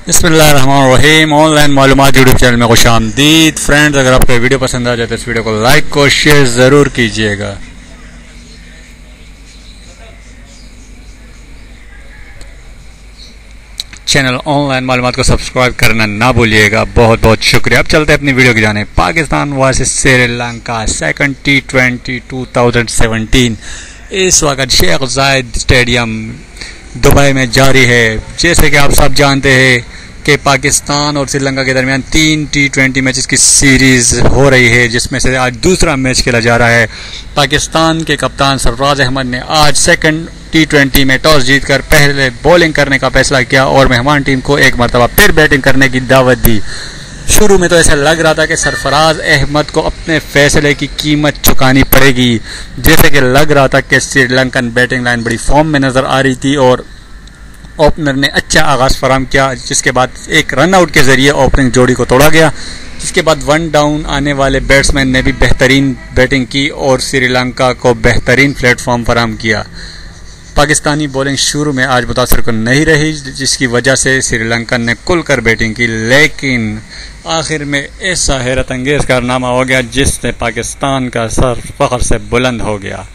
बिस्मिल्लाहिर्रहमानिर्रहीम। ऑनलाइन मालूमात YouTube channel में खुशामदीद। फ्रेंड्स, अगर आपको वीडियो पसंद आ जाए तो इस वीडियो को लाइक और शेयर ज़रूर कीजिएगा। चैनल ऑनलाइन मालूमात को सब्सक्राइब करना ना भूलिएगा। बहुत बहुत शुक्रिया। अब चलते हैं अपनी वीडियो की जाने। Pakistan versus Sri Lanka second T20 2017 इस वक्त शेख जायद स्टेडियम दुबई में जारी है। जैसे कि आप सब जानते हैं कि पाकिस्तान और श्रीलंका के दरमियान 3 T20 मैचेस की सीरीज़ हो रही है, जिसमें से आज दूसरा मैच खेला जा रहा है। पाकिस्तान के कप्तान सरफराज अहमद ने आज सेकंड T20 में टॉस जीतकर पहले बॉलिंग करने का फैसला किया और मेहमान टीम को एक मरतबा फिर बैटिंग करने की दावत दी। शुरू में तो ऐसा लग रहा था कि सरफराज अहमद को अपने फैसले की कीमत चुकानी पड़ेगी, जैसे कि लग रहा था कि श्रीलंकन बैटिंग लाइन बड़ी फॉर्म में नज़र आ रही थी और ओपनर ने अच्छा आगाज़ फराम किया, जिसके बाद एक रन आउट के ज़रिए ओपनिंग जोड़ी को तोड़ा गया। जिसके बाद वन डाउन आने वाले बैट्समैन ने भी बेहतरीन बैटिंग की और श्रीलंका को बेहतरीन प्लेटफॉर्म फराम किया। पाकिस्तानी बॉलिंग शुरू में आज मुतासर कुन नहीं रही, जिसकी वजह से श्रीलंकन ने खुलकर बैटिंग की, लेकिन आखिर में ऐसा हैरत अंगेज़ कारनामा हो गया जिससे पाकिस्तान का सर फख्र से बुलंद हो गया।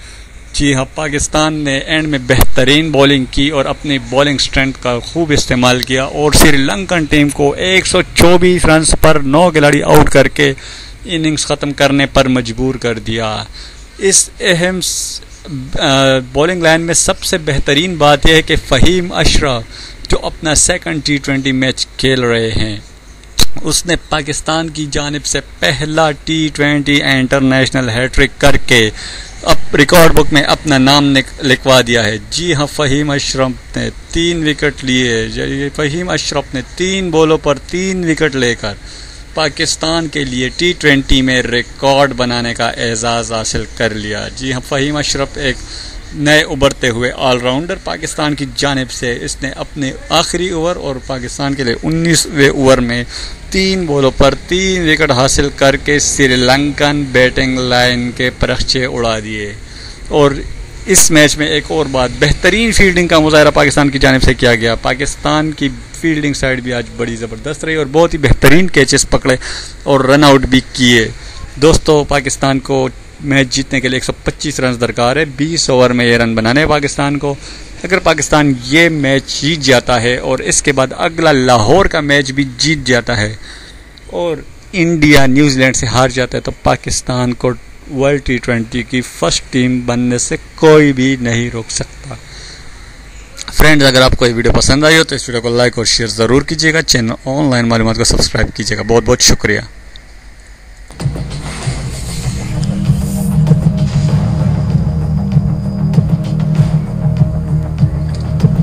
जी हाँ, पाकिस्तान ने एंड में बेहतरीन बॉलिंग की और अपनी बॉलिंग स्ट्रेंथ का खूब इस्तेमाल किया और श्रीलंकन टीम को 124 रन पर 9 खिलाड़ी आउट करके इनिंग्स ख़त्म करने पर मजबूर कर दिया। इस अहम बॉलिंग लाइन में सबसे बेहतरीन बात यह है कि फ़हीम अशरफ जो अपना सेकंड T20 मैच खेल रहे हैं, उसने पाकिस्तान की जानिब से पहला T20 इंटरनेशनल हैट्रिक करके अब रिकॉर्ड बुक में अपना नाम लिखवा दिया है। जी हाँ, फ़हीम अशरफ ने 3 विकेट लिए। फ़हीम अशरफ ने 3 बॉलों पर 3 विकेट लेकर पाकिस्तान के लिए T20 में रिकॉर्ड बनाने का एजाज़ हासिल कर लिया। जी हाँ, फ़हीम अशरफ एक नए उभरते हुए ऑलराउंडर पाकिस्तान की जानिब से इसने अपने आखिरी ओवर और पाकिस्तान के लिए 19वें ओवर में 3 बॉलों पर 3 विकेट हासिल करके श्रीलंकन बैटिंग लाइन के परखचे उड़ा दिए। और इस मैच में एक और बात, बेहतरीन फील्डिंग का मुजाहरा पाकिस्तान की जानिब से किया गया। पाकिस्तान की फील्डिंग साइड भी आज बड़ी ज़बरदस्त रही और बहुत ही बेहतरीन कैचेस पकड़े और रन आउट भी किए। दोस्तों, पाकिस्तान को मैच जीतने के लिए 125 रन दरकार है। 20 ओवर में ये रन बनाने हैं पाकिस्तान को। अगर पाकिस्तान ये मैच जीत जाता है और इसके बाद अगला लाहौर का मैच भी जीत जाता है और इंडिया न्यूजीलैंड से हार जाता है, तो पाकिस्तान को वर्ल्ड T20 की फर्स्ट टीम बनने से कोई भी नहीं रोक सकता। फ्रेंड्स, अगर आपको ये वीडियो पसंद आई हो तो इस वीडियो को लाइक और शेयर ज़रूर कीजिएगा। चैनल ऑनलाइन मालूमात को सब्सक्राइब कीजिएगा। बहुत बहुत शुक्रिया।